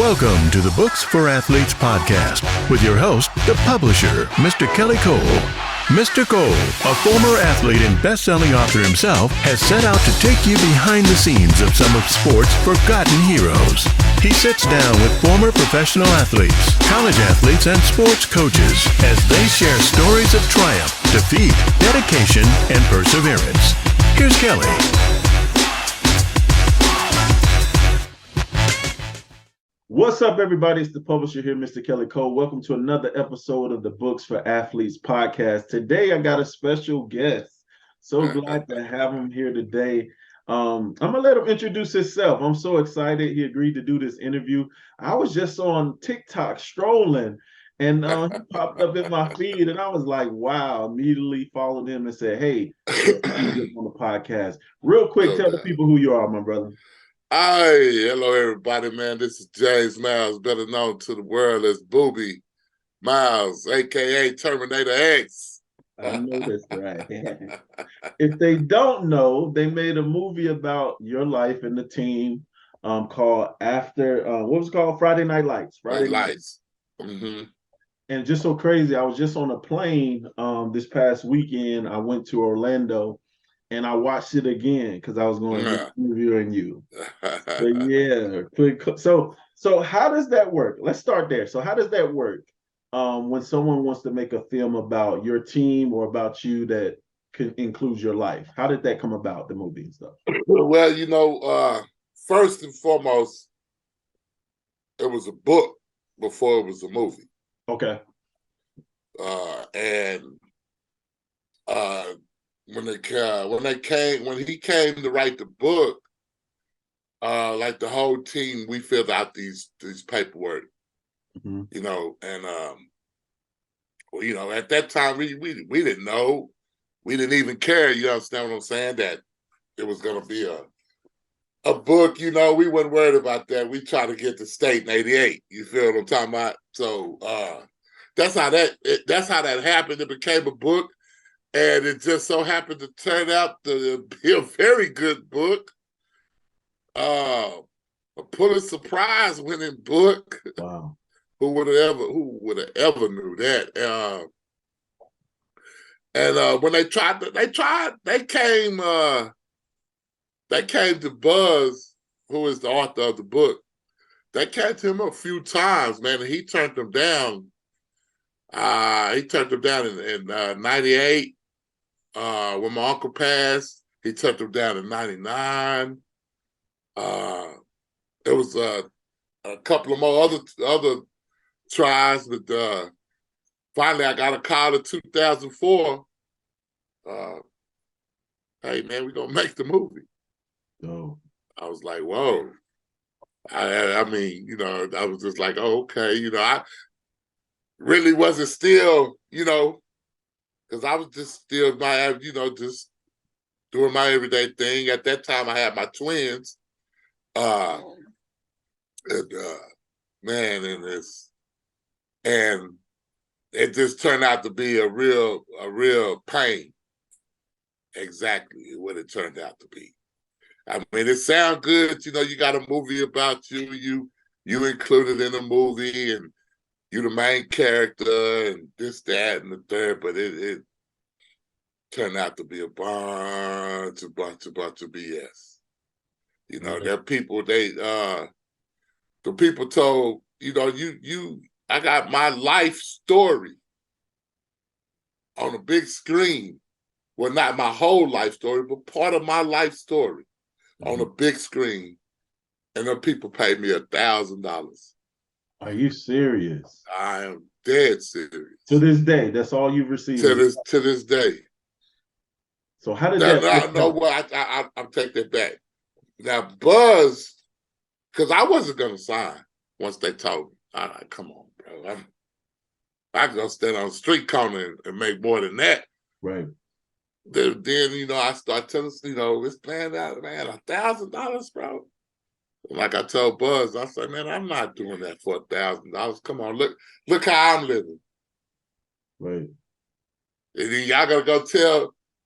Welcome to the Books for Athletes podcast with your host, the publisher, Mr. Kelly Cole. Mr. Cole, a former athlete and best-selling author himself, has set out to take you behind the scenes of some of sports' forgotten heroes. He sits down with former professional athletes, college athletes, and sports coaches as they share stories of triumph, defeat, dedication, and perseverance. Here's Kelly. What's up, everybody? It's the publisher here, Mr. Kelly Cole. Welcome to another episode of the Books for Athletes podcast. Today, I got a special guest. So glad to have him here today. I'm going to let him introduce himself. I'm so excited he agreed to do this interview. I was just on TikTok strolling, and he popped up in my feed, and I was like, wow, immediately followed him and said, hey, on the podcast. Real quick, tell the people who you are, my brother. Hi, hello everybody, man. This is James Miles, better known to the world as Boobie Miles, aka Terminator X. I know that's right. If they don't know, they made a movie about your life and the team called what was it called? Friday Night Lights. Friday Night Lights. Mm-hmm. And just so crazy, I was just on a plane this past weekend. I went to Orlando. And I watched it again because I was going to be interviewing you. But yeah, so how does that work? Let's start there. So how does that work when someone wants to make a film about your team or about you that includes your life? How did that come about, the movie and stuff? Well, first and foremost, it was a book before it was a movie. Okay. When he came to write the book, like the whole team, we filled out these paperwork, and at that time we didn't know, we didn't even care. You understand what I'm saying? That it was going to be a book. We weren't worried about that. We tried to get to state in '88. You feel what I'm talking about? So that's how that happened. It became a book. And it just so happened to turn out to be a very good book. A Pulitzer Prize winning book. Wow. Who would have ever knew that? When they came to Buzz, who is the author of the book. They came to him a few times, man, and he turned them down. He turned them down in '98. When my uncle passed, he took them down in '99. There was a couple of more other tries, but finally I got a call in 2004. Hey man, we're gonna make the movie. Oh. I was like, whoa. I mean, I was just like, oh, okay. I really wasn't still, because I was just still just doing my everyday thing. At that time, I had my twins. And it just turned out to be a real pain. Exactly what it turned out to be. I mean, it sounds good. You got a movie about you. You included in the movie, and you the main character, and this, that, and the third, but it turned out to be a bunch of BS. There are people, the people told, I got my life story on a big screen. Well, not my whole life story, but part of my life story on a big screen. And the people paid me $1,000. Are you serious? I am dead serious. To this day, that's all you've received? To this day. So how did that... No, I'll take that back. Now, Buzz, because I wasn't going to sign once they told me. All right, come on, bro. I can go stand on the street corner and make more than that. Right. Then I start telling, it's planned out, man, $1,000, bro. Like I told Buzz, I said, man, I'm not doing that for $1,000. Come on, look how I'm living. Right. And then y'all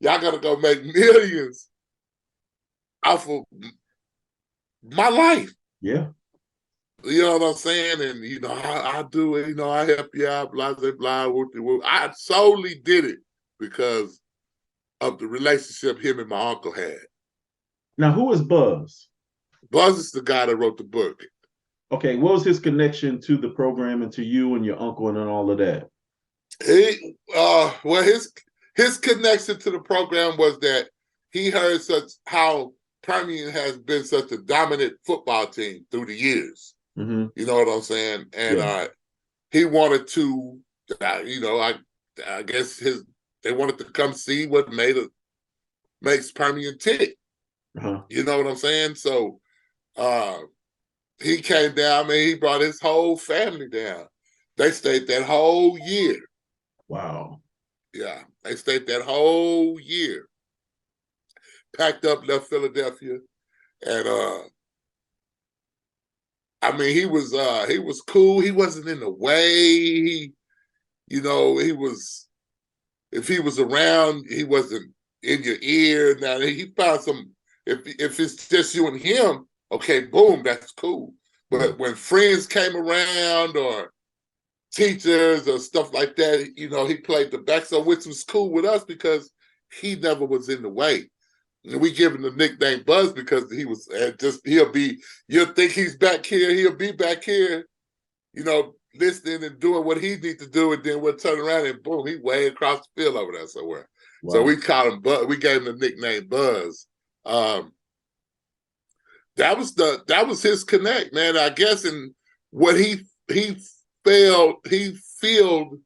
gotta go make millions off of my life. Yeah. You know what I'm saying? And I do it. I help you out. Blah blah blah. I solely did it because of the relationship him and my uncle had. Now, who is Buzz? Buzz is the guy that wrote the book. Okay, what was his connection to the program and to you and your uncle and all of that? His connection to the program was that he heard how Permian has been such a dominant football team through the years. Mm-hmm. You know what I'm saying? And he wanted to, I guess they wanted to come see what makes Permian tick. Uh-huh. You know what I'm saying? So he came down. I mean, he brought his whole family down. They stayed that whole year. Wow. Yeah, they stayed that whole year. Packed up, left Philadelphia, and I mean, he was cool. He wasn't in the way. He was. If he was around, he wasn't in your ear. Now he found some. If it's just you and him, okay, boom, that's cool. But when friends came around or teachers or stuff like that, he played the back, so which was cool with us because he never was in the way. And we give him the nickname Buzz because he was you'll think he's back here, he'll be back here, listening and doing what he needs to do, and then we'll turn around and boom, he way across the field over there somewhere. Wow. So we called him Buzz. We gave him the nickname Buzz. That was his connect, man. I guess, and what he filled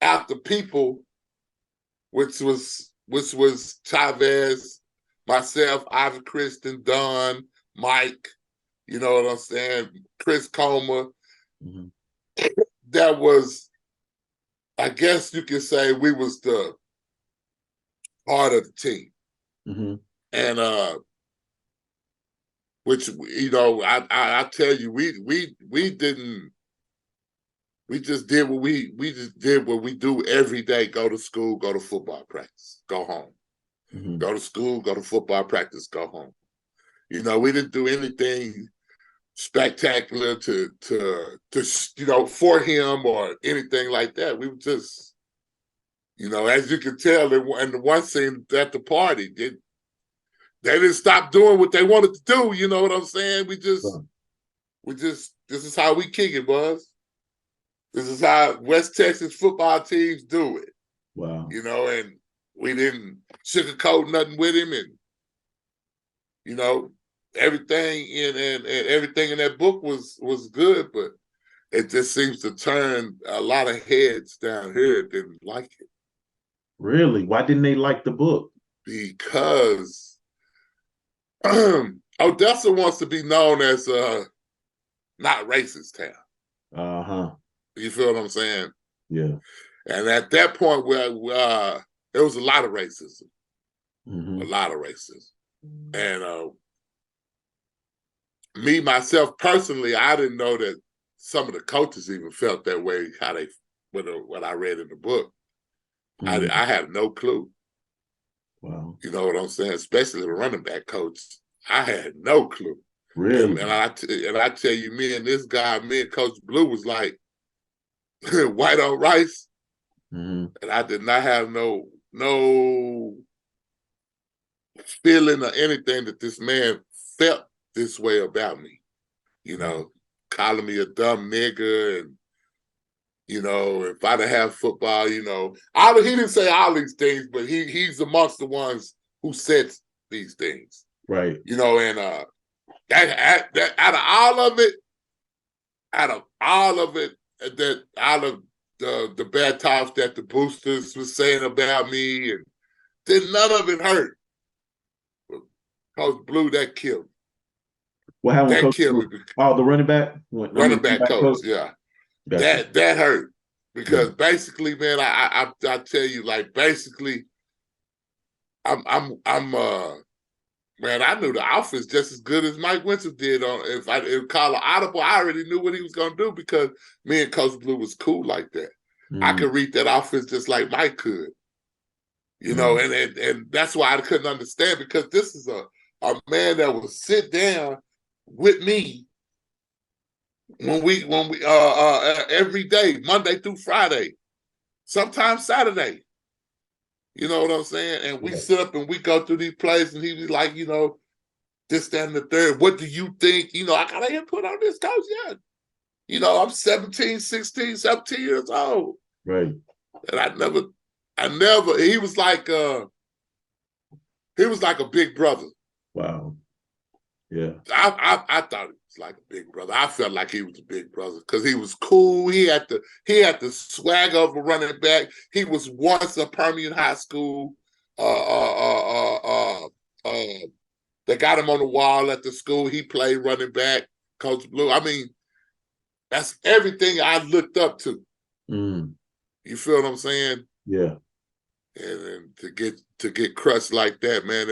out the people, which was Chavez, myself, Ivy Kristen, Don, Mike, you know what I'm saying, Chris Comer. Mm-hmm. That was, I guess you could say, we was the heart of the team. Mm-hmm. And which, I tell you, we didn't. We just did what we do every day: go to school, go to football practice, go home. Mm-hmm. Go to school, go to football practice, go home. We didn't do anything spectacular to for him or anything like that. We were just, as you can tell in the one scene at the party, they didn't stop doing what they wanted to do. You know what I'm saying? This is how we kick it, Buzz. This is how West Texas football teams do it. Wow. And we didn't sugarcoat nothing with him, and everything everything in that book was good, but it just seems to turn a lot of heads down here that didn't like it. Really? Why didn't they like the book? Because Odessa wants to be known as not racist town. Uh-huh. You feel what I'm saying? Yeah. And at that point, where there was a lot of racism. Mm-hmm. A lot of racism. And me, myself, personally, I didn't know that some of the coaches even felt that way, what I read in the book. Mm-hmm. I had no clue. Wow. You know what I'm saying? Especially the running back coach. I had no clue. Really? And I tell you, me and Coach Blue was like, white on rice. Mm-hmm. And I did not have no feeling or anything that this man felt this way about me. Calling me a dumb nigger, and if I'd have football, he didn't say all these things, but he's amongst the ones who said these things. Right. And that out of all of it, that out of the bad talks that the boosters was saying about me, and then none of it hurt. Coach Blue, that killed me. What happened with Coach Blue? Oh, the running back? Running back coach, yeah. Gotcha. That hurt. Because basically, man, I tell you, like, basically, I'm man, I knew the offense just as good as Mike Winters did. If I call an audible, I already knew what he was going to do because me and Coach Blue was cool like that. Mm-hmm. I could read that offense just like Mike could. And that's why I couldn't understand, because this is a man that will sit down with me when we every day, Monday through Friday, sometimes Saturday. You know what I'm saying? And we sit up and we go through these plays, and he was like, this, that, and the third. What do you think? I got input on this, coach. Yeah. I'm 17, 16, 17 years old. Right. And I never, he was like a big brother. Wow. Yeah. I thought he was like a big brother. I felt like he was a big brother because he was cool. He had the swag of a running back. He was once a Permian High School. They got him on the wall at the school. He played running back, Coach Blue. I mean, that's everything I looked up to. Mm. You feel what I'm saying? Yeah. And to get crushed like that, man,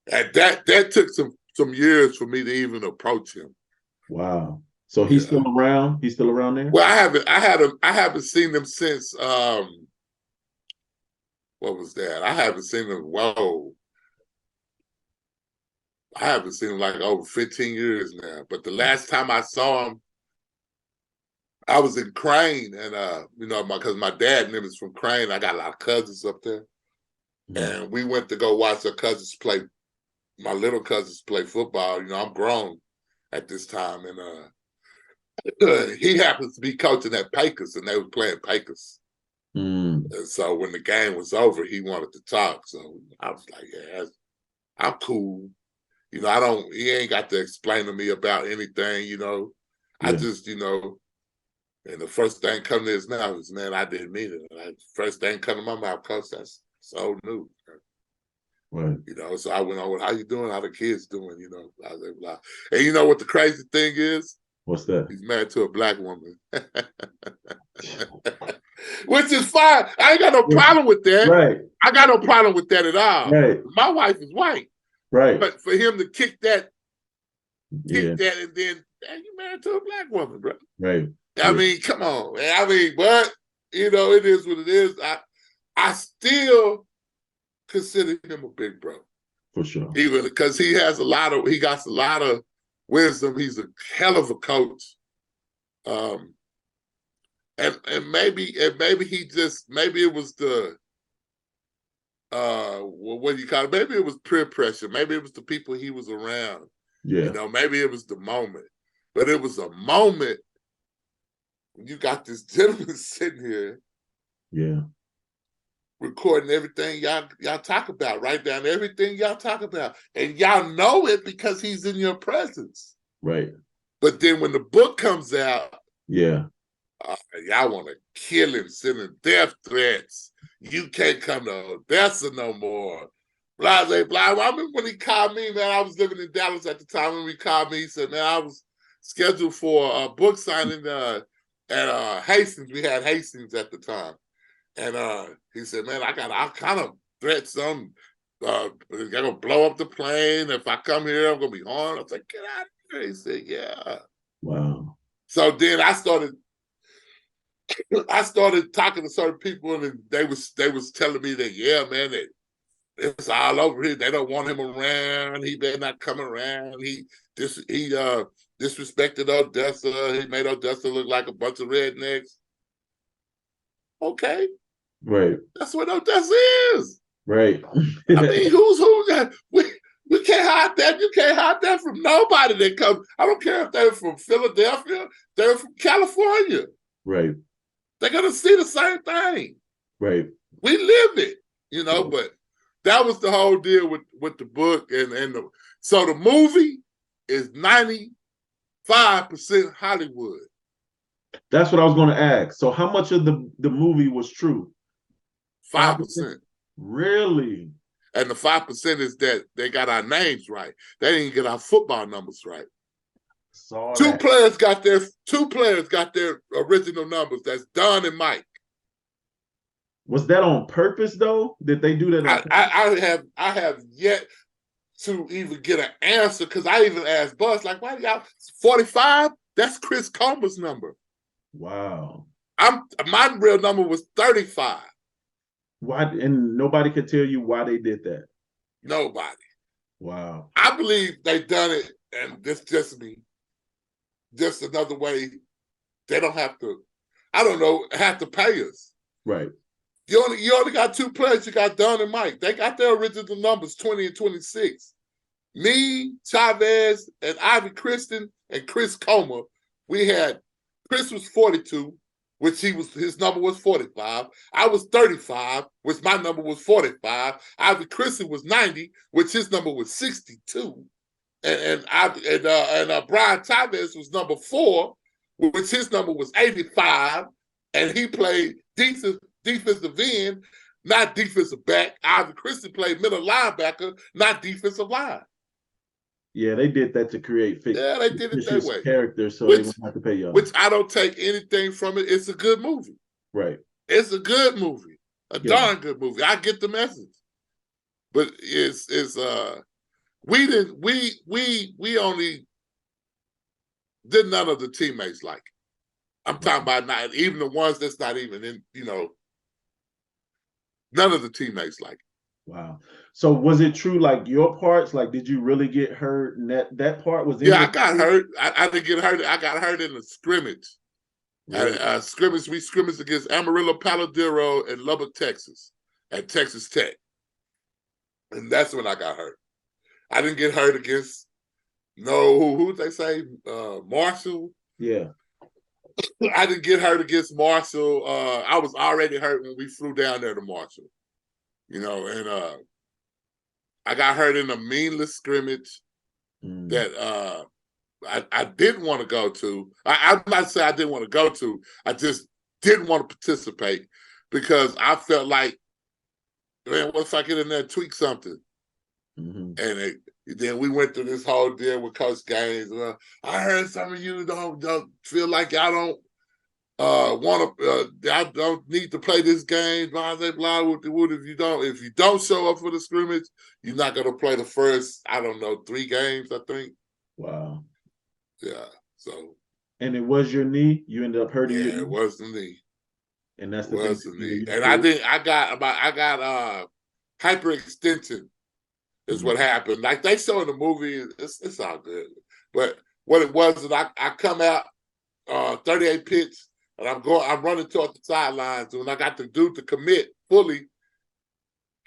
that took some years for me to even approach him. Wow. So he's still around? He's still around there? Well, I haven't seen him since what was that? I haven't seen him I haven't seen him like over 15 years now. But the last time I saw him, I was in Crane, and because my dad and them is from Crane. I got a lot of cousins up there. Mm-hmm. And we went to go watch my little cousins play football. I'm grown at this time, and he happens to be coaching at Pecos, and they were playing Pecos. Mm. And so when the game was over, he wanted to talk. So I was like, yeah, I'm cool. He ain't got to explain to me about anything, Yeah. I just, and the first thing coming to his mouth is, man, I didn't mean it. First thing coming to my mouth, coach, that's so new. Right. So I went on with, how you doing? How the kids doing? Blah, blah, blah. And you know what the crazy thing is? What's that? He's married to a black woman. Which is fine. I ain't got no problem with that. Right. I got no problem with that at all. Right. My wife is white. Right. But for him to kick that, and then, man, you married to a black woman, bro. Right. I mean, come on, man. But it is what it is. I still consider him a big bro. For sure. Even because he got a lot of wisdom. He's a hell of a coach. And maybe it was the what do you call it? Maybe it was peer pressure. Maybe it was the people he was around. Yeah. Maybe it was the moment. But it was a moment when you got this gentleman sitting here. Yeah. Recording everything y'all talk about, write down everything y'all talk about. And y'all know it because he's in your presence. Right. But then when the book comes out, yeah, y'all want to kill him, sending death threats. You can't come to Odessa no more. Blah, blah, blah. I remember when he called me, man, I was living in Dallas at the time. When he called me, he said, man, I was scheduled for a book signing at Hastings. We had Hastings at the time. And he said, man, I kind of threat some, they're going to blow up the plane. If I come here, I'm going to be harmed. I was like, get out of here. He said, yeah. Wow. So then I started talking to certain people, and they was telling me that, yeah, man, that it's all over here. They don't want him around. He better not come around. He disrespected Odessa. He made Odessa look like a bunch of rednecks. Okay. Right. That's what Odessa is. Right. I mean, who's that? We can't hide that. You can't hide that from nobody that comes. I don't care if they're from Philadelphia, they're from California. Right. They're gonna see the same thing. Right. We live it, but that was the whole deal with the book so the movie is 95% Hollywood. That's what I was going to ask. So how much of the movie was true? 5%. Really? And the 5% is that they got our names right. They didn't get our football numbers right. Two players got their original numbers. That's Don and Mike. Was that on purpose though? Did they do that? I have yet to even get an answer, because I even asked Buzz, like, why y'all 45? That's Chris Comer's number. Wow. My real number was 35. Why? And nobody could tell you why they did that. Nobody. Wow. I believe they done it and this just me, just another way they don't have to, I don't know, have to pay us. Right. You only got two players. You got Don and Mike. They got their original numbers, 20 and 26. Me, Chavez, and Ivy Kristen, and Chris Comer. We had Chris was 42, which his number was 45. I was 35, which my number was 45. Ivy Kristen was 90, which his number was 62. And Brian Chavez was number 4, which his number was 85, and he played defensive end, not defensive back. Ivy Kristen played middle linebacker, not defensive line. Yeah, they did that to create they did it that way. Characters, so they won't have to pay y'all. Which I don't take anything from it. It's a good movie. Right. It's a good movie. A darn good movie. I get the message. But we only did none of the teammates like it. I'm talking about not even the ones that's not even in, none of the teammates like it. Wow. So was it true, like your parts, like did you really get hurt? And that part was in I got hurt. I didn't get hurt. I got hurt in the scrimmage. Really? We scrimmaged against Amarillo Paladero in Lubbock, Texas, at Texas Tech. And that's when I got hurt. I didn't get hurt against who they say? Marshall. Yeah. I didn't get hurt against Marshall. I was already hurt when we flew down there to Marshall. And I got hurt in a meaningless scrimmage that I didn't want to go to. I'm not saying I didn't want to go to. I just didn't want to participate because I felt like, man, what if I get in there and tweak something? Mm-hmm. And then we went through this whole deal with Coach Gaines. I heard some of you don't feel like y'all don't I don't need to play this game, blah, blah, blah, if you don't show up for the scrimmage, you're not going to play the first, 3 games, I think. Wow. Yeah, so. And it was your knee? You ended up hurting your knee? Yeah, it was the knee. And that's the knee. And I got hyperextension is what happened. Like they show in the movie, it's all good. But what it was is I come out 38 pitch, and I'm running toward the sidelines. And when I got the dude to commit fully,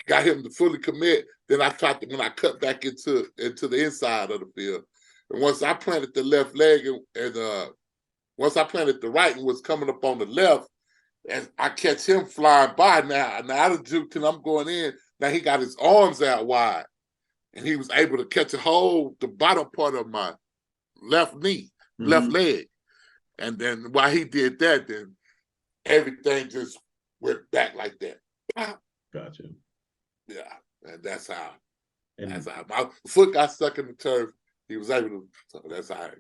got him to fully commit, then I cut back into the inside of the field. And once I planted the left leg and once I planted the right and was coming up on the left, and I catch him flying by now out of juke till I'm going in. Now he got his arms out wide, and he was able to catch the bottom part of my left knee, left leg. And then while he did that, then everything just went back like that. Gotcha. Yeah, and that's how my foot got stuck in the turf. He was able to. So that's how.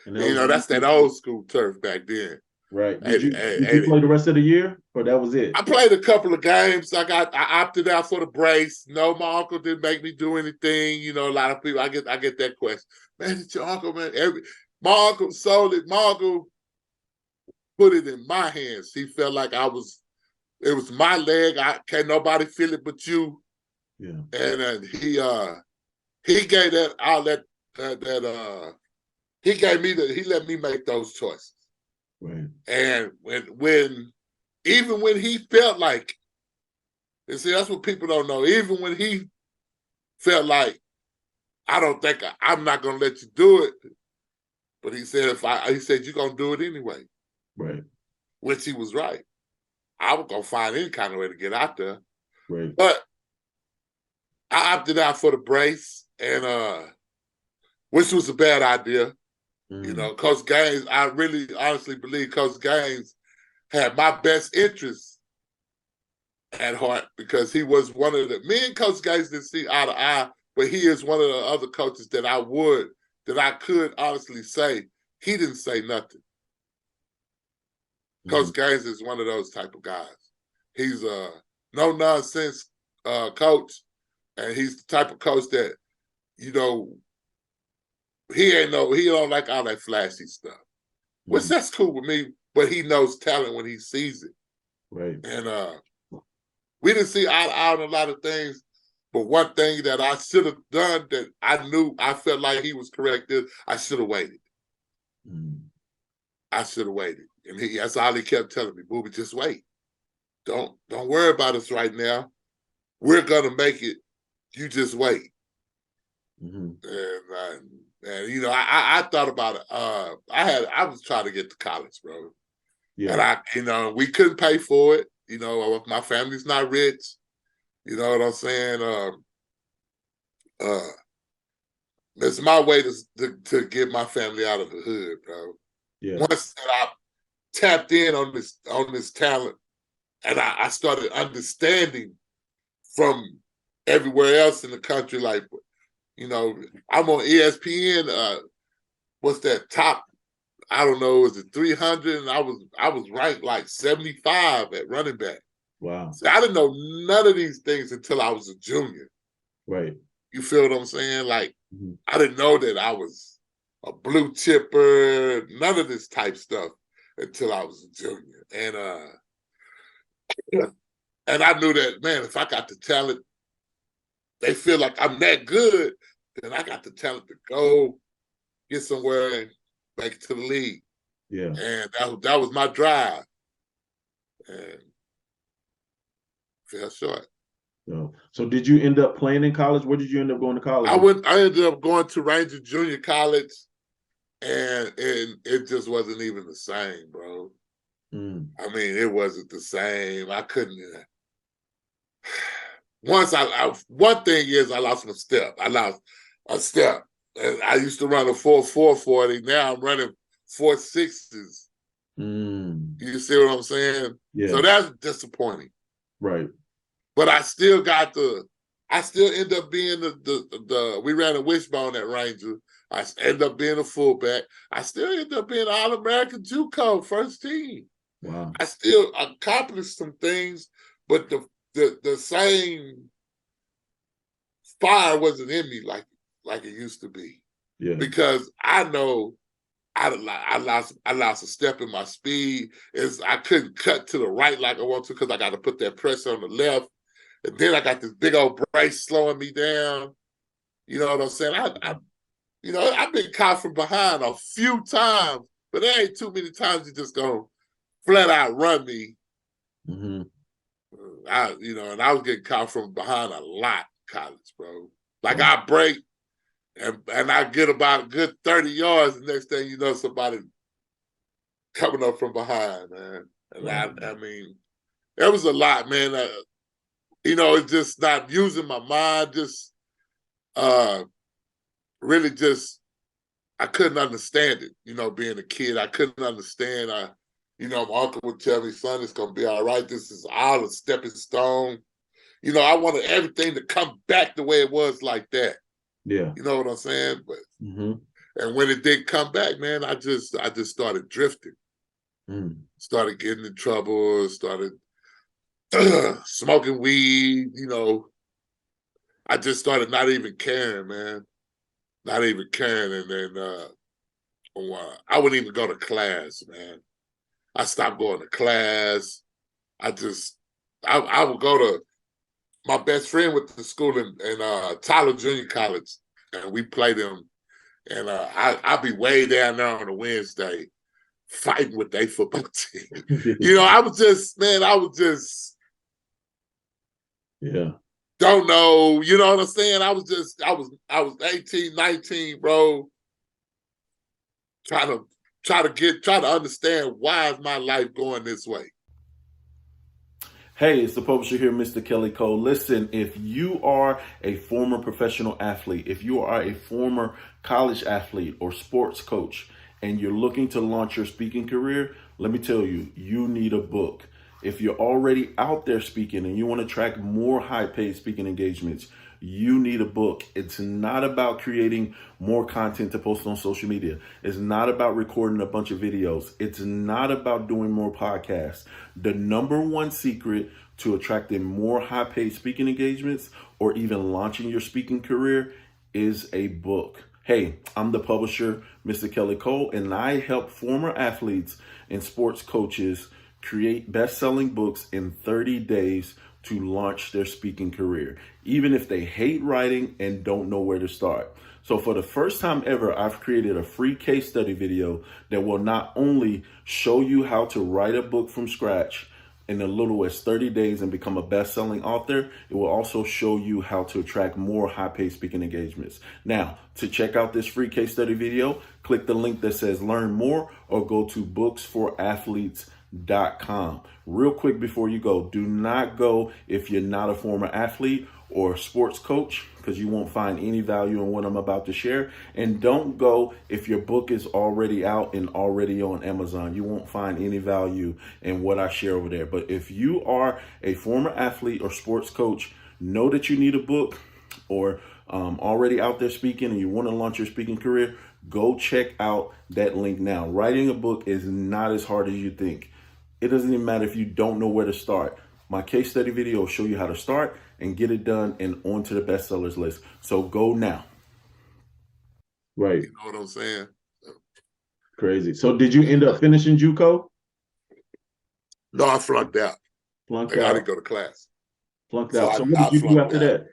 That's that old school turf back then. Right. Did you play the rest of the year, or that was it? I played a couple of games. I opted out for the brace. No, my uncle didn't make me do anything. A lot of people. I get that question. Man, it's your uncle, man. My uncle sold it. My uncle put it in my hands. He felt like it was my leg. Can't nobody feel it but you. Yeah. And he gave that outlet he let me make those choices. Right. And when he felt like, and see, that's what people don't know. Even when he felt like, I'm not gonna let you do it. But he said, you're gonna do it anyway. Right. Which he was right. I was gonna find any kind of way to get out there. Right. But I opted out for the brace, and which was a bad idea. Coach Gaines, I really honestly believe Coach Gaines had my best interests at heart because he was one of me and Coach Gaines didn't see eye to eye, but he is one of the other coaches that I could honestly say he didn't say nothing. Coach Gaines is one of those type of guys. He's a no-nonsense coach, and he's the type of coach that, he don't like all that flashy stuff, which that's cool with me, but he knows talent when he sees it. Right. And we didn't see eye to eye on a lot of things, But one thing that I should have done that I felt like he was correct is I should have waited. I should have waited. And that's all he kept telling me, Booby, just wait. Don't worry about us right now. We're gonna make it. You just wait. And you know, I thought about it. I was trying to get to college, bro. Yeah. And we couldn't pay for it. You know, my family's not rich. You know what I'm saying? It's my way to get my family out of the hood, bro. Yeah. Once that I tapped in on this talent, and I started understanding from everywhere else in the country, like, you know, I'm on ESPN. What's that top? I don't know. Is it 300? And I was ranked like 75 at running back. Wow. So I didn't know none of these things until I was a junior. Right. You feel what I'm saying? Like, I didn't know that I was a blue chipper, none of this type stuff until I was a junior. And I knew that, man, if I got the talent, they feel like I'm that good, then I got the talent to go get somewhere and make it to the league. Yeah. And that was my drive. And fell short. So did you end up playing in college? Where did you end up going to college? I ended up going to Ranger Junior College, and it just wasn't even the same, bro. I mean, it wasn't the same. I couldn't. One thing is I lost my step. I lost a step. And I used to run a 4.40. Now I'm running 4.6s. You see what I'm saying? Yeah. So that's disappointing. Right. But I still end up being we ran a wishbone at Ranger. I end up being a fullback. I still end up being All-American JUCO first team. Wow. I still accomplished some things, but the same fire wasn't in me like it used to be. Yeah. Because I know I lost a step in my speed. I couldn't cut to the right like I want to because I got to put that pressure on the left. And then I got this big old brace slowing me down. You know what I'm saying? I've been caught from behind a few times, but there ain't too many times you just gonna flat out run me. And I was getting caught from behind a lot in college, bro. Like I break and I get about a good 30 yards, the next thing you know, somebody coming up from behind, man. And I mean, there was a lot, man. It's just not using my mind, just really just, I couldn't understand it, being a kid. I couldn't understand. My uncle would tell me, son, it's going to be all right. This is all a stepping stone. I wanted everything to come back the way it was like that. Yeah. You know what I'm saying? But and when it did come back, man, I just started drifting. Started getting in trouble, started smoking weed, I just started not even caring, man. Not even caring. And then I wouldn't even go to class, man. I stopped going to class. I would go to, my best friend went to school in Tyler Junior College, and we played them. And I'd be way down there on a Wednesday fighting with their football team. I was just, yeah. Don't know, you know what I'm saying? I was 18, 19, bro. Trying to understand why is my life going this way. Hey, it's the publisher here, Mr. Kelly Cole. Listen, if you are a former professional athlete, if you are a former college athlete or sports coach, and you're looking to launch your speaking career, let me tell you, you need a book. If you're already out there speaking and you want to track more high-paid speaking engagements, you need a book. It's not about creating more content to post on social media. It's not about recording a bunch of videos. It's not about doing more podcasts. The number one secret to attracting more high-paid speaking engagements or even launching your speaking career is a book. Hey, I'm the publisher, Mr. Kelly Cole, and I help former athletes and sports coaches create best-selling books in 30 days to launch their speaking career, even if they hate writing and don't know where to start. So for the first time ever, I've created a free case study video that will not only show you how to write a book from scratch in as little as 30 days and become a best-selling author, it will also show you how to attract more high-paid speaking engagements. Now, to check out this free case study video, click the link that says learn more or go to booksforathletes.com. Real quick before you go, do not go if you're not a former athlete or sports coach, because you won't find any value in what I'm about to share. And don't go if your book is already out and already on Amazon. You won't find any value in what I share over there. But if you are a former athlete or sports coach, know that you need a book, or already out there speaking and you want to launch your speaking career, go check out that link now. Writing a book is not as hard as you think. It doesn't even matter if you don't know where to start. My case study video will show you how to start and get it done and onto the bestsellers list. So go now. Right. You know what I'm saying? Crazy. So did you end up finishing JUCO? No, I flunked out. Flunked I out. didn't go to class. Flunked So out. So I what did you do flunked after out. that?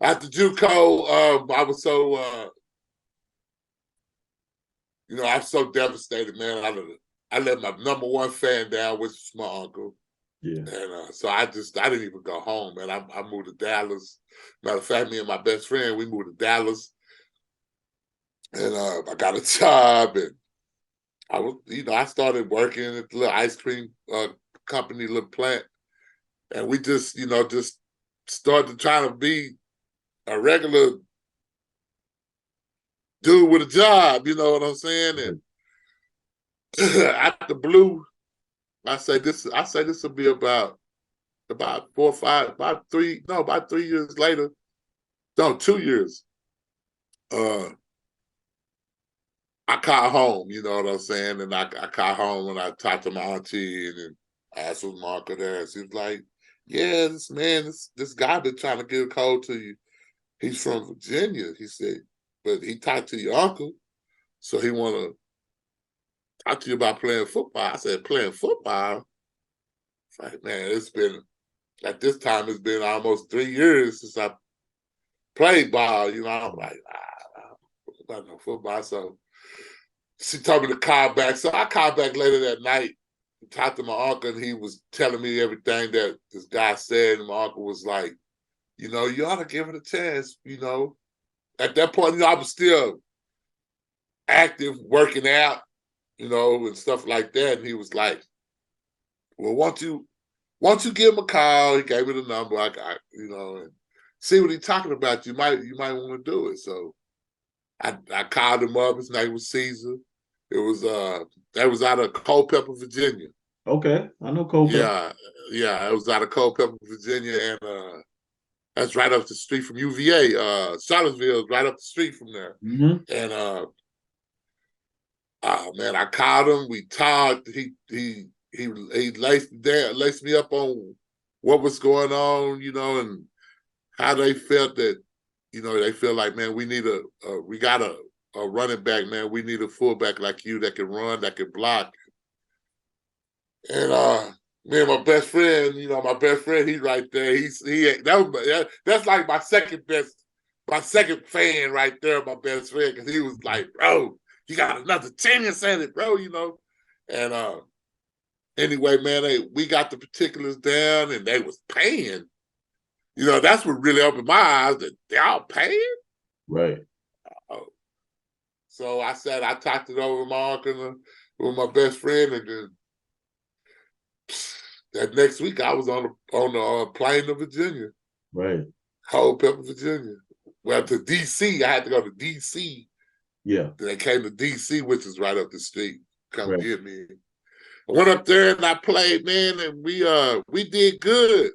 After JUCO, I was so, I'm so devastated, man. I let my number one fan down, which was my uncle. Yeah. And so I didn't even go home, man. I moved to Dallas. Matter of fact, me and my best friend, we moved to Dallas. And I got a job, and I started working at the little ice cream company, little plant. And we just started trying to be a regular dude with a job, you know what I'm saying? And out the blue, I say this will be about 3 years later. No, 2 years. I called home, you know what I'm saying? And I called home and I talked to my auntie and asked was Marco there. And she was like, yeah, this guy been trying to get a call to you. He's from Virginia, he said, but he talked to your uncle, so he want to talk to you about playing football. I said, playing football? It's like, man, at this time, it's been almost 3 years since I played ball. I'm like, about no football. So she told me to call back. So I called back later that night, talked to my uncle, and he was telling me everything that this guy said. And my uncle was like, you ought to give it a chance, At that point, I was still active, working out, and stuff like that. And he was like, well, once you give him a call, he gave me the number, I got, and see what he's talking about. You might want to do it. So I called him up. His name was Caesar. It was that was out of Culpeper, Virginia. Okay, I know Culpeper. Yeah, it was out of Culpeper, Virginia, and that's right up the street from UVA. Charlottesville is right up the street from there. Mm-hmm. And oh man, I called him. We talked. He laced me up on what was going on, and how they felt that, they feel like, man, we need we got a running back, man. We need a fullback like you that can run, that can block. And me and my best friend, he's right there. That's like my second fan right there, my best friend, because he was like, bro, you got another chance at it, bro, And anyway, man, we got the particulars down, and they was paying. That's what really opened my eyes, that they all paying. Right. So I talked it over with my uncle, with my best friend, and then that next week I was on the plane to Virginia. Right. Culpeper, Virginia. Well, to D.C. I had to go to D.C. Yeah. Then I came to D.C., which is right up the street. Come get me. I went up there and I played, man, and we did good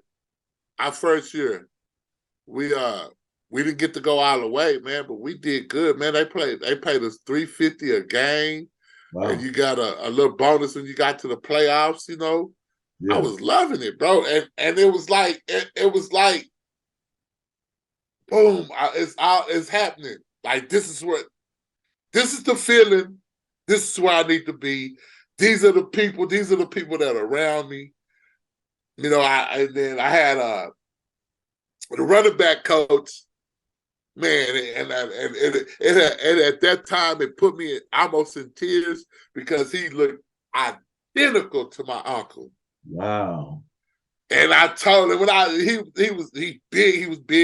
our first year. We didn't get to go all the way, man, but we did good, man. They paid us $350 a game. Wow. And you got a little bonus when you got to the playoffs, Yeah. I was loving it, bro. And it was like boom, it's happening. Like this is the feeling. This is where I need to be. These are the people that are around me. and then I had the running back coach, man, and at that time it put me almost in tears because he looked identical to my uncle. Wow. And I told him he was big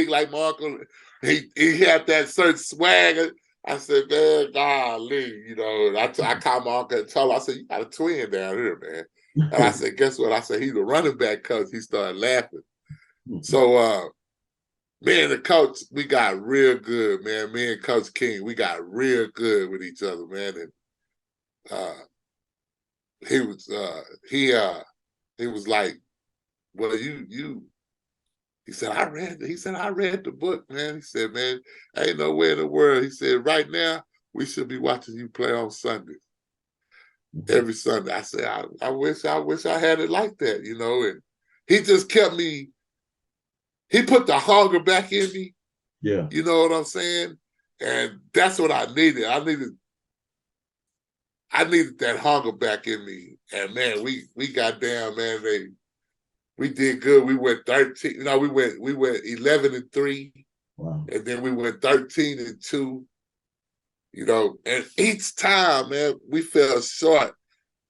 like my uncle. He had that certain swagger. I said, man, golly, I called my uncle and told him, I said, you got a twin down here, man. And I said, guess what? I said, he's a running back coach. He started laughing. So me and the coach, we got real good, man. Me and Coach King, we got real good with each other, man. And he was like, well, he said, I read the book, man. He said, man, ain't nowhere in the world. He said, right now, we should be watching you play on Sunday. Every Sunday. I said, I wish I had it like that, and he just kept me, he put the hunger back in me. Yeah. You know what I'm saying? And that's what I needed. I needed that hunger back in me. And man, we got down, man. We did good. We went 13. We went 11-3. Wow. And then we went 13-2. And each time, man, we fell short.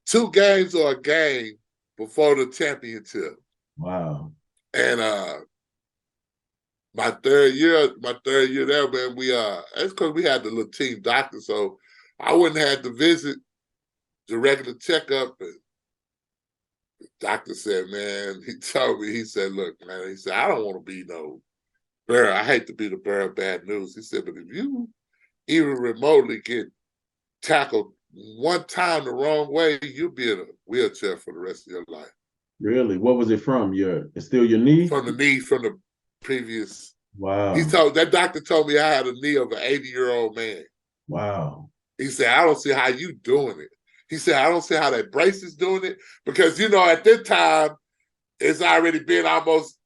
2 games or a game before the championship. Wow. And my third year there, man, that's because we had the little team doctor, so I wouldn't have to visit the regular checkup. And the doctor said, man, he told me, he said, look, man, he said, I don't want to be no bearer. I hate to be the bearer of bad news. He said, but if you even remotely get tackled one time the wrong way, you'll be in a wheelchair for the rest of your life. Really? What was it from? It's still your knee? From the knee, from the previous. Wow. That doctor told me I had a knee of an 80-year-old man. Wow. He said, I don't see how you doing it. He said, I don't see how that brace is doing it. Because, at this time, it's already been almost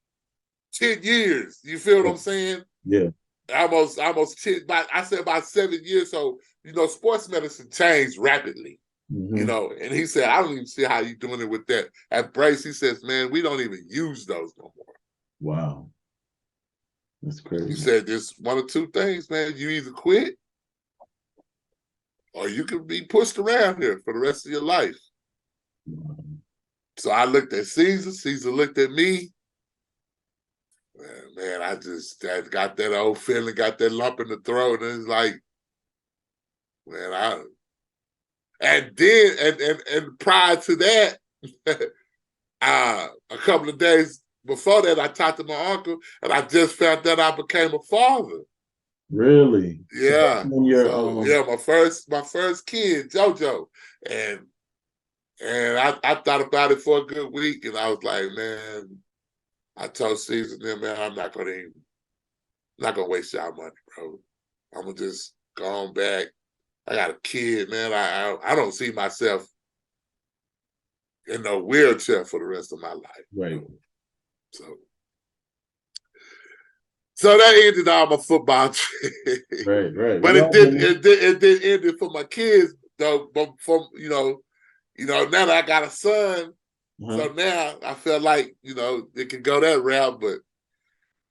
10 years. You feel what I'm saying? Yeah. Almost 10, I said about 7 years. So, sports medicine changed rapidly. Mm-hmm. And he said, I don't even see how you doing it with that brace. He says, man, we don't even use those no more. Wow. That's crazy. He said, there's one or two things, man. You either quit or you can be pushed around here for the rest of your life. Wow. So I looked at Caesar. Caesar looked at me. Man, I just got that old feeling, got that lump in the throat. And it's like, man, and prior to that, a couple of days before that, I talked to my uncle, and I just found that I became a father. Really? Yeah. So my first kid, JoJo, and I thought about it for a good week, and I was like, man, I told Caesar, man, I'm not gonna waste y'all money, bro. I'm gonna just go on back. I got a kid, man. I don't see myself in no wheelchair for the rest of my life. Right. So that ended all my football trip. Right. But it did end it for my kids though. But now that I got a son, so now I feel like it can go that route. But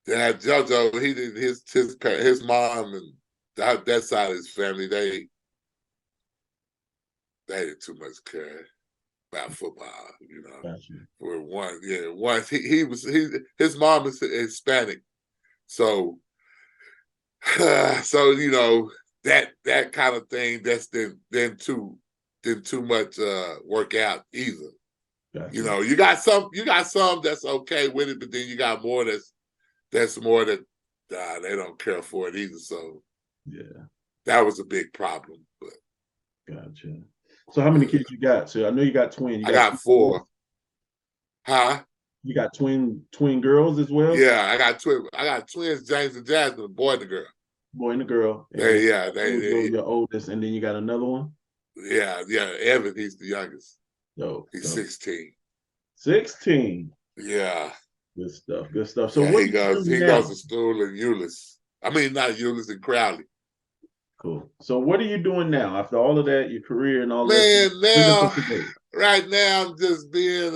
that JoJo, he did his mom and that side of his family, they didn't too much care about football, Gotcha. For one, his mom is Hispanic, so that kind of thing that's didn't too much work out either. Gotcha. You got some that's okay with it, but then you got more that's more that they don't care for it either. So yeah, that was a big problem. But gotcha. So how many kids you got? So I know you got twins. I got 4. Huh? You got twin girls as well? Yeah, I got twins, James and Jasmine, a boy and a girl. Boy and a girl. They your oldest, and then you got another one? Yeah, Evan, he's the youngest. He's 16. 16. Yeah. Good stuff. So he goes to school in Euless. I mean, not Euless, in Crowley. Cool. So what are you doing now after all of that, your career and all that? Man, now, right now, I'm just being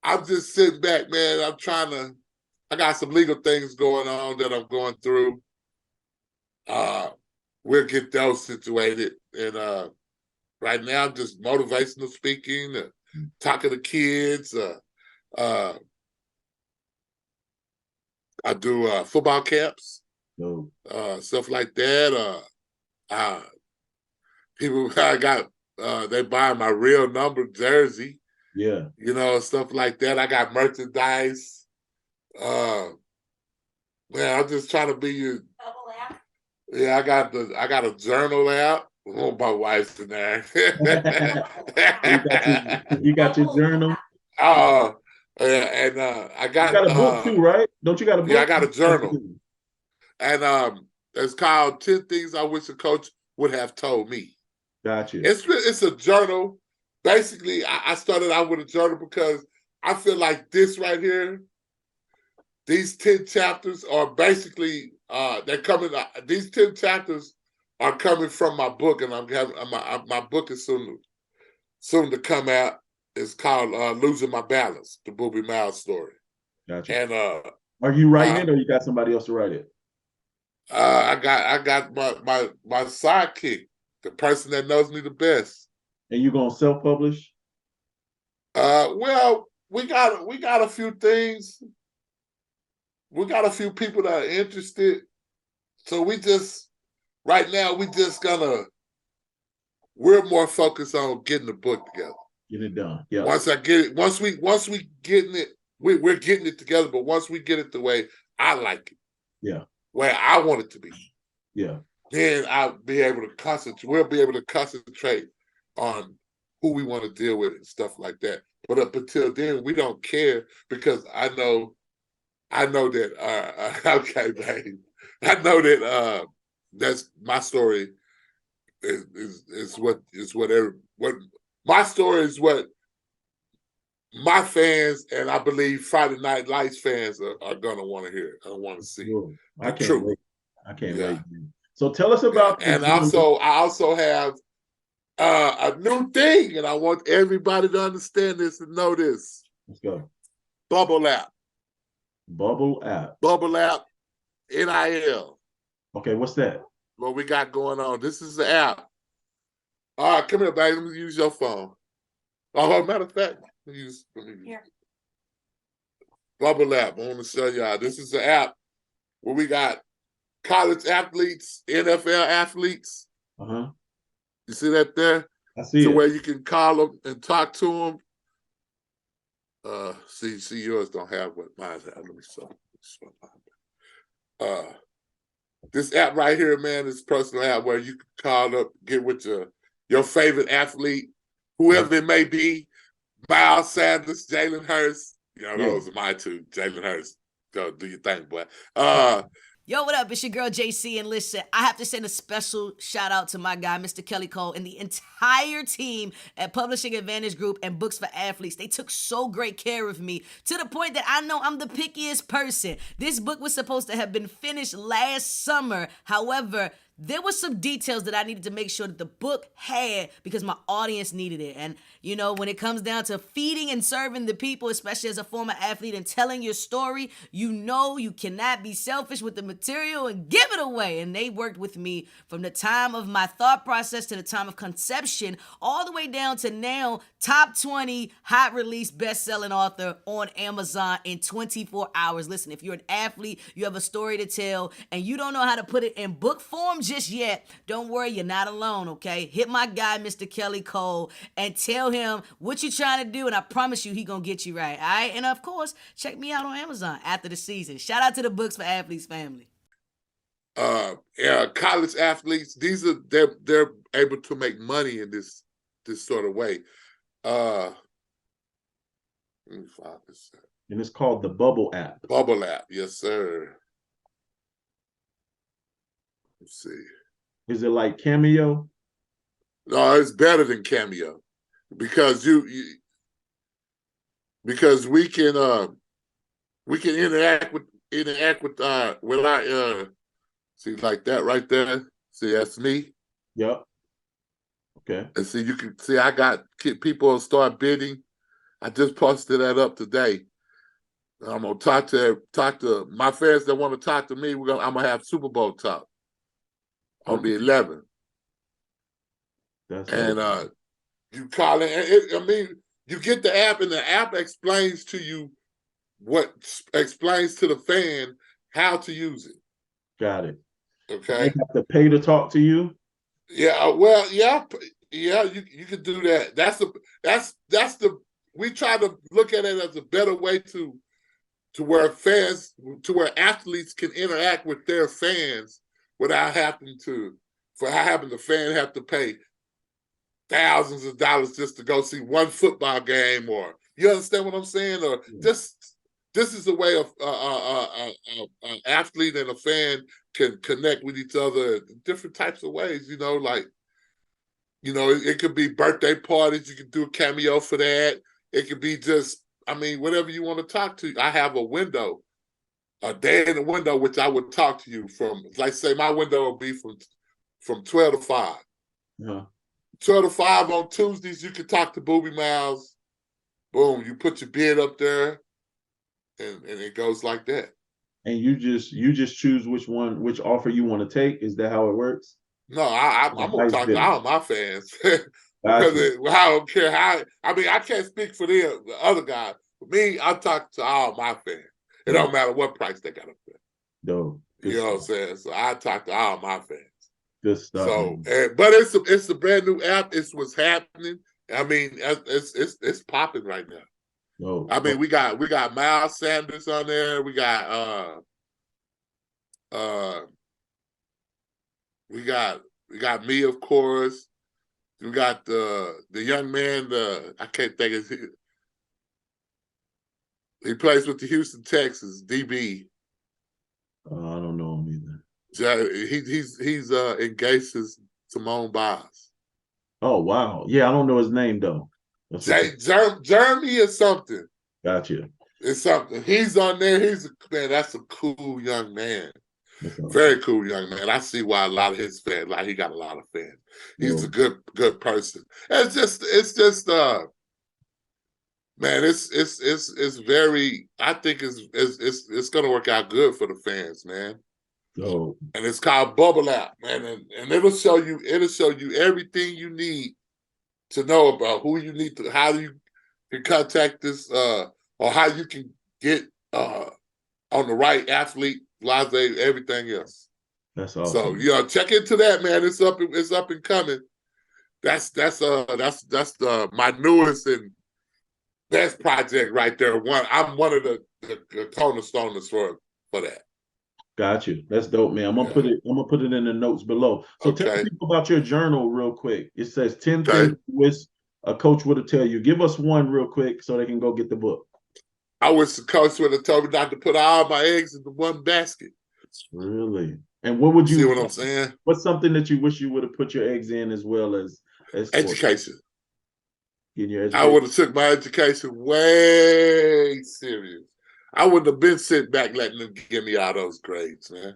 I'm just sitting back, man. I got some legal things going on that I'm going through. We'll get those situated. And right now, I'm just motivational speaking, talking to kids. I do football camps, stuff like that. People, I got, they buy my real number jersey. Yeah. You know, stuff like that. I got merchandise. Man, I'm just trying to be you. Yeah, I got a journal out. Oh, my wife's in there. You got your journal. And I got, you got a book too, right? Don't you got a book? Yeah, I got a journal. And it's called 10 Things I Wish a Coach Would Have Told Me. Gotcha. It's a journal. Basically, I started out with a journal because I feel like this right here, these 10 chapters are basically they're coming. These 10 chapters are coming from my book, and my book is soon to come out. It's called "Losing My Balance: The Boobie Miles Story." Gotcha. And are you writing it, or you got somebody else to write it? I got my sidekick, the person that knows me the best. And you gonna self-publish? Well, we got a few things. We got a few people that are interested. So right now we're more focused on getting the book together. Get it done. Yeah. Once we getting it, we're getting it together. But once we get it the way I like it, yeah, where I want it to be, yeah, then I'll be able to concentrate. We'll be able to concentrate on who we want to deal with and stuff like that. But up until then, we don't care because I know that okay, babe. I know that that's my story is what my story is what my fans and I believe Friday Night Lights fans are gonna want to hear. I want to see. Sure. I can't wait. Man. So tell us about and I also have a new thing, and I want everybody to understand this and know this. Let's go. Bubble app. Bubble app. NIL. Okay, what's that? What we got going on? This is the app. All right, come here, baby. Let me use your phone. Oh, matter of fact, let me use here. Bubble app. I want to show y'all. This is the app where we got college athletes, NFL athletes. You see that there? I see it. Where you can call them and talk to them. See, yours don't have what mine has. Let me show. This app right here, man, is personal app where you can call up, get with your favorite athlete, whoever it may be, Miles Sanders, Jalen Hurts. You know, those are my two. Jalen Hurts. Go do your thing, boy. Yo, what up? It's your girl, JC, and listen, I have to send a special shout out to my guy, Mr. Kelly Cole, and the entire team at Publishing Advantage Group and Books for Athletes. They took so great care of me to the point that I know I'm the pickiest person. This book was supposed to have been finished last summer. However, there were some details that I needed to make sure that the book had because my audience needed it. And, you know, when it comes down to feeding and serving the people, especially as a former athlete and telling your story, you know you cannot be selfish with the material and give it away. And they worked with me from the time of my thought process to the time of conception, all the way down to now, top 20 hot release best-selling author on Amazon in 24 hours. Listen, if you're an athlete, you have a story to tell, and you don't know how to put it in book form just yet, don't worry, you're not alone, okay? Hit my guy, Mr. Kelly Cole, and tell him what you're trying to do, and I promise you he gonna get you right, all right? And of course, check me out on Amazon after the season. Shout out to the Books for Athletes family. College athletes, they're able to make money in this sort of way. Let me find this. And it's called the Bubble app. Bubble app, yes, sir. Let's see. Is it like Cameo? No, it's better than Cameo because because we can interact with our see like that right there. See, that's me. Yep. Okay. And see, you can see I got people start bidding I just posted that up today. I'm gonna talk to my fans that want to talk to me. I'm gonna have Super Bowl talk on the 11th. That's And awesome. you call it. I mean, you get the app, and the app explains to you explains to the fan how to use it. Got it. Okay. They have to pay to talk to you. Yeah. Well. Yeah. Yeah. You can do that. That's the. We try to look at it as a better way to where athletes can interact with their fans without having the fan have to pay thousands of dollars just to go see one football game, or you understand what I'm saying? Or this is a way of an athlete and a fan can connect with each other in different types of ways. It could be birthday parties. You can do a cameo for that. It could be just, whatever you want to talk to. I have a window, a day in the window, which I would talk to you from. Like, say my window will be from 12 to 5. Yeah. 12 to 5 on Tuesdays, you can talk to Boobie Miles. Boom, you put your bid up there, and it goes like that. And you just choose which offer you want to take. Is that how it works? No, I'm gonna talk to all my fans. Because I don't care how. I can't speak for the other guy. For me, I talk to all my fans. It don't matter what price they got up there. No, you know what I'm saying? So I talk to all my fans. Good stuff. So, but it's a brand new app. It's what's happening. It's popping right now. No, we got Miles Sanders on there. We got we got me, of course. We got the young man. I can't think of his. He plays with the Houston Texans, DB. I don't know him either. He's engaged to Simone Biles. Oh wow, yeah, I don't know his name though. Jeremy or something. Gotcha. It's something. He's on there. That's a cool young man. Very cool young man. I see why a lot of his fans, he got a lot of fans. He's a good person. It's just man, it's very. I think it's gonna work out good for the fans, man. Oh. And it's called Bubble App, man, and it'll show you everything you need to know about who you need to, how you can contact this, or how you can get on the right athlete, everything else. That's awesome. So check into that, man. It's up and coming. That's my newest and best project right there. I'm one of the cornerstoners for that. Got you. That's dope, man. I'm gonna put it in the notes below. So tell people about your journal real quick. It says 10 things you wish a coach would have tell you. Give us one real quick so they can go get the book. I wish the coach would have told me not to put all my eggs into one basket. Really? And what would you see what I'm saying? What's something that you wish you would have put your eggs in as well as education? In your education? I would have took my education way serious. I wouldn't have been sitting back letting them give me all those grades, man.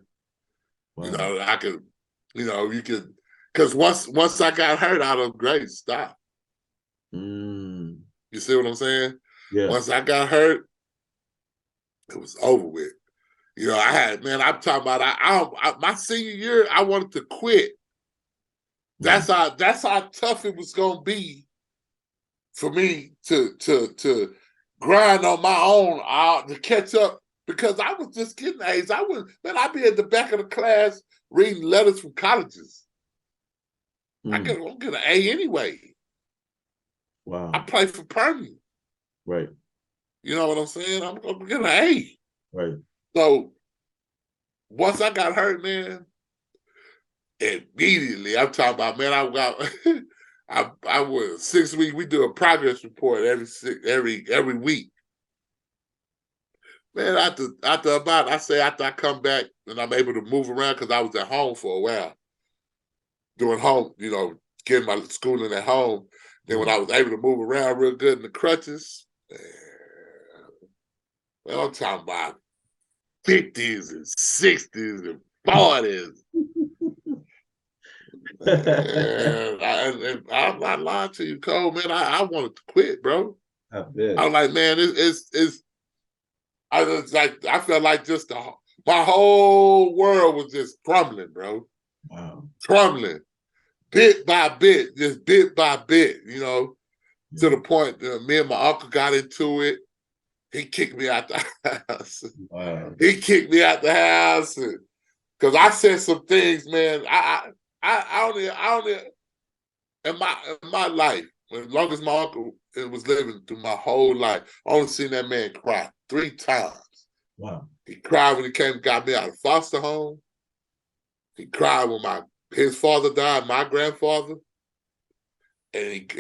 Wow. I could, you could, because once I got hurt, all those grades stopped. You see what I'm saying? Yeah. Once I got hurt, it was over with. I'm talking about my senior year, I wanted to quit. That's how tough it was gonna be for me to grind on my own to catch up, because I was just getting A's. I'd be at the back of the class reading letters from colleges. I'm gonna get an A anyway. Wow. I play for Permian. Right. You know what I'm saying? I'm gonna get an A. Right. So once I got hurt, man, immediately I'm talking about, man, I was 6 weeks. We do a progress report every week. Man, after I come back and I'm able to move around, because I was at home for a while, doing home, getting my schooling at home. Then when I was able to move around real good in the crutches, man, I'm talking about 50s and 60s and 40s. I'm not lying to you, Cole, man. I wanted to quit, bro. I bet. I'm like, man, I felt like just my whole world was just crumbling, bro. Wow. Crumbling, bit by bit, just bit by bit, you know, to the point that me and my uncle got into it. He kicked me out the house. Wow. He kicked me out the house because I said some things, man. I only in my life, as long as my uncle was living through my whole life, I only seen that man cry 3 times. Wow. He cried when he came and got me out of foster home. He cried when his father died, my grandfather. And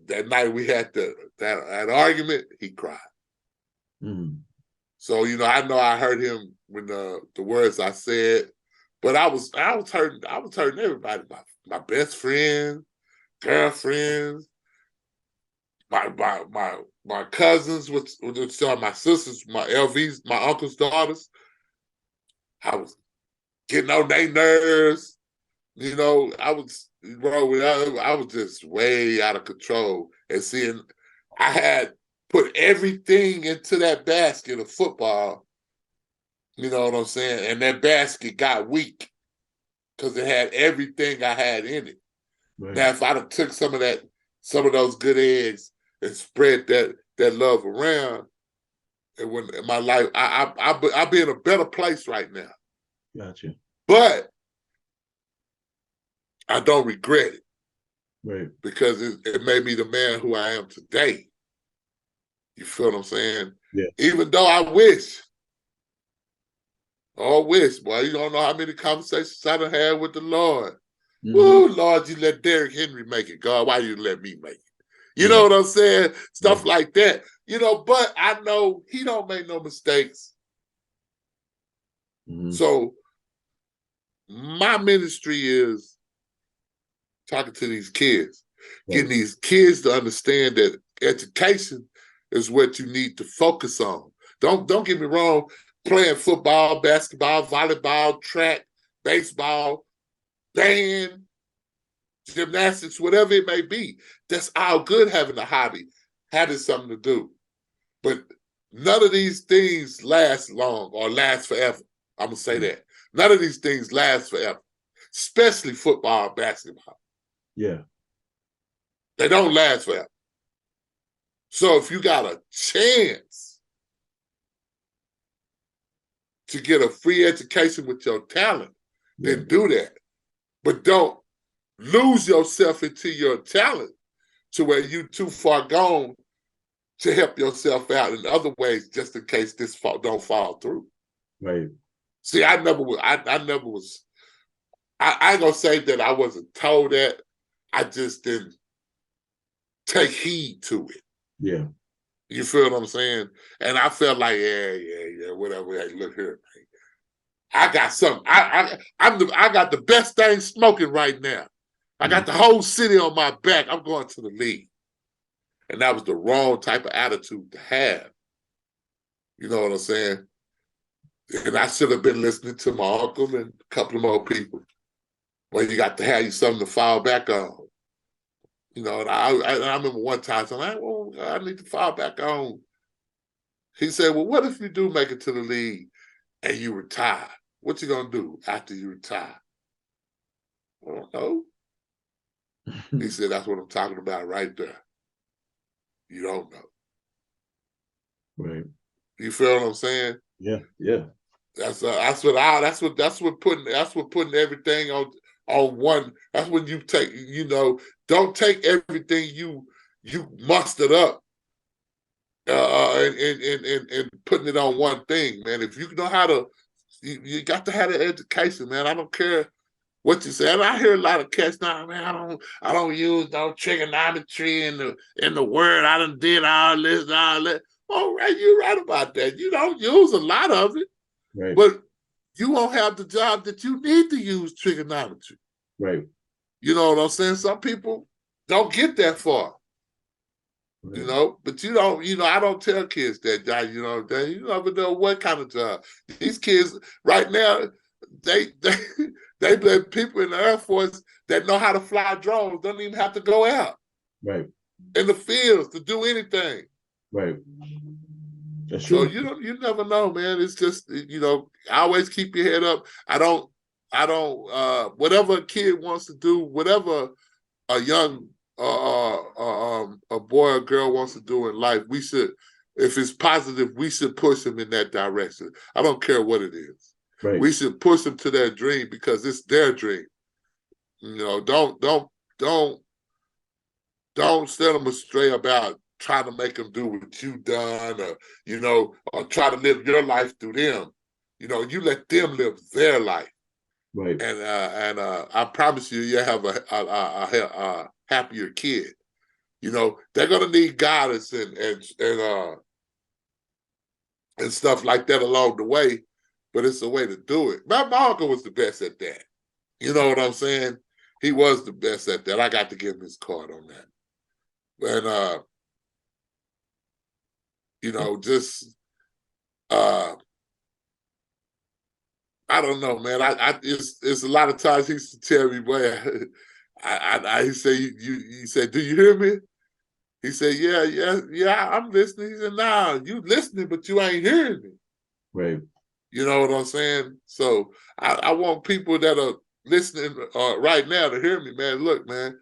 that night we had that argument, he cried. Mm-hmm. So, you know I heard him when the words I said, but I was hurting everybody, my best friend, girlfriends, my cousins, which are my sisters, my LVs, my uncle's daughters. I was getting on their nerves. You know, I was just way out of control. And seeing I had put everything into that basket of football, you know what I'm saying? And that basket got weak because it had everything I had in it. Right. Now, if I'd have took some of those good eggs and spread that love around, and when in my life, I'd be in a better place right now. Gotcha. But I don't regret it. Right. Because it made me the man who I am today. You feel what I'm saying? Yeah. Even though I wish, boy, you don't know how many conversations I done had with the Lord. Mm-hmm. Woo, Lord, you let Derrick Henry make it. God, why you let me make it? You know what I'm saying? Stuff like that. You know, but I know he don't make no mistakes. Mm-hmm. So my ministry is talking to these kids, getting these kids to understand that education is what you need to focus on. Don't get me wrong, playing football, basketball, volleyball, track, baseball, band, gymnastics, whatever it may be. That's all good, having a hobby, having something to do. But none of these things last long or last forever. I'm going to say that. None of these things last forever, especially football and basketball. Yeah. They don't last forever. So if you got a chance to get a free education with your talent, then do that. But don't lose yourself into your talent to where you too far gone to help yourself out in other ways, just in case this don't fall through. Right. See, I never was. I ain't gonna say that I wasn't told that. I just didn't take heed to it. Yeah. You feel what I'm saying? And I felt like, yeah, whatever. Hey, look here, man. I got something. I got the best thing smoking right now. I got the whole city on my back. I'm going to the league. And that was the wrong type of attitude to have. You know what I'm saying? And I should have been listening to my uncle and a couple of more people. Well, you got to have you something to fall back on. You know, and I remember one time, so I'm like, well, I need to fall back on. He said, well, what if you do make it to the league and you retire? What you gonna do after you retire? I don't know. He said, that's what I'm talking about right there. You don't know. Right. You feel what I'm saying? Yeah. Yeah. That's what putting everything on one. That's when you take, you know, don't take everything you mustered up and putting it on one thing, man. If you know how to, you got to have the education, man. I don't care what you say. And I hear a lot of cats now, man. I don't use no trigonometry in the word. I done did all this and all that. All right, you're right about that. You don't use a lot of it, right. But you won't have the job that you need to use trigonometry. Right. You know what I'm saying? Some people don't get that far. Right. You know, but you don't, you know, I don't tell kids that, you know, you never know what kind of job. These kids right now, they let people in the Air Force that know how to fly drones don't even have to go out. Right. in the fields to do anything. Right. That's So true. you never know, man. It's just, always keep your head up. I don't whatever a kid wants to do, whatever a young a boy or girl wants to do in life, we should, if it's positive, we should push them in that direction. I don't care what it is. Right. We should push them to their dream because it's their dream. Don't set them astray about trying to make them do what you've done, or try to live your life through them. You let them live their life. Right. And I promise you, you'll have a happier kid. They're gonna need guidance and stuff like that along the way, but it's a way to do it. My uncle was the best at that. You know what I'm saying? He was the best at that. I got to give him his card on that. And I don't know, man. It's a lot of times he used to tell me, boy, he said, do you hear me? He said, yeah, I'm listening. He said, nah, you listening, but you ain't hearing me. Right. You know what I'm saying? So I want people that are listening right now to hear me, man. Look, man,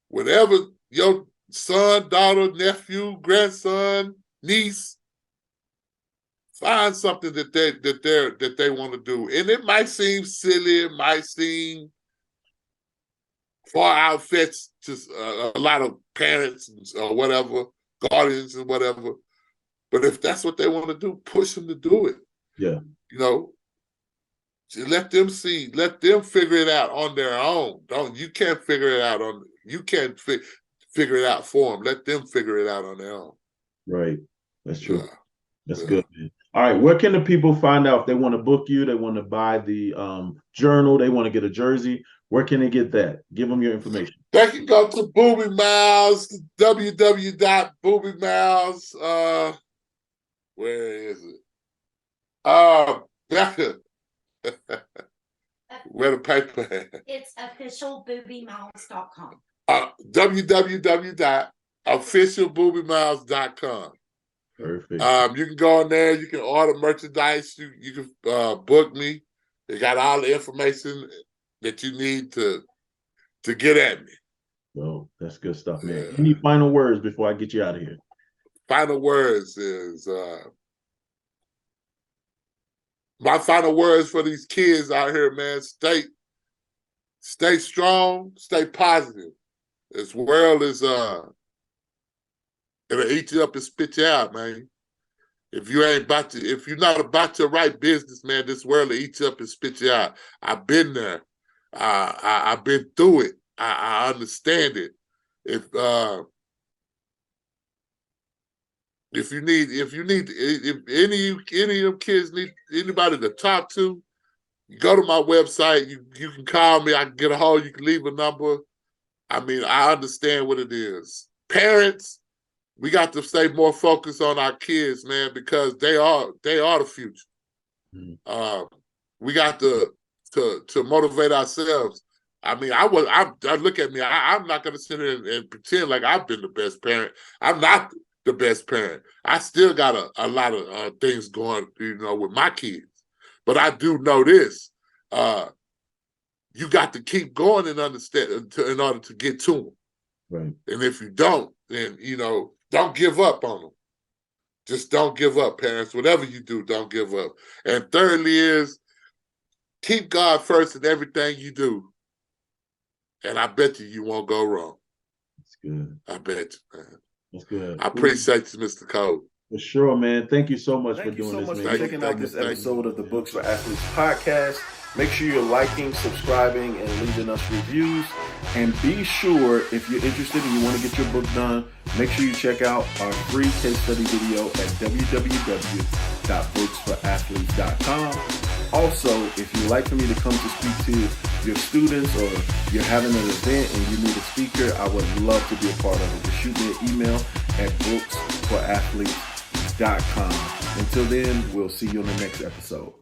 whatever your son, daughter, nephew, grandson, niece, find something that they want to do. And it might seem silly, it might seem far out-fetched to a lot of parents or whatever, guardians and whatever. But if that's what they want to do, push them to do it. Yeah. Let them figure it out on their own. You can't figure it out figure it out for them. Let them figure it out on their own. Right. That's true. Yeah. That's good, man. All right. Where can the people find out if they want to book you, they want to buy the journal, they want to get a jersey? Where can they get that? Give them your information. They can go to Boobie Miles, www.boobiemiles. Where is it? Where the paper at? It's officialboobiemiles.com. www.officialboobiemiles.com. Perfect. You can go in there. You can order merchandise. You can book me. They got all the information that you need to get at me. Well, that's good stuff, man. Yeah. Any final words before I get you out of here? Final words is my final words for these kids out here, man. Stay strong. Stay positive. This world is it'll eat you up and spit you out, man. If you're not about your right business, man, this world will eat you up and spit you out. I've been there. I've been through it. I understand it. If any of them kids need anybody to talk to, you go to my website. You can call me. I can get a hold. You can leave a number. I mean, I understand what it is. Parents, we got to stay more focused on our kids, man, because they are the future. Mm-hmm. We got to motivate ourselves. I mean, I look at me. I'm not going to sit here and pretend like I've been the best parent. I'm not the best parent. I still got a lot of things going, with my kids. But I do know this. You got to keep going and understand in order to get to them. Right. And if you don't, then, don't give up on them. Just don't give up, parents. Whatever you do, don't give up. And thirdly is keep God first in everything you do. And I bet you won't go wrong. That's good. I bet you, man. That's good. I appreciate you, Mr. Cole. For sure, man. Thank you so much for doing this, man. Thank you so much for checking out this episode of the Books for Athletes podcast. Make sure you're liking, subscribing, and leaving us reviews. And be sure, if you're interested and you want to get your book done, make sure you check out our free case study video at www.booksforathletes.com. Also, if you'd like for me to come to speak to your students or you're having an event and you need a speaker, I would love to be a part of it. Just shoot me an email at booksforathletes.com. Until then, we'll see you on the next episode.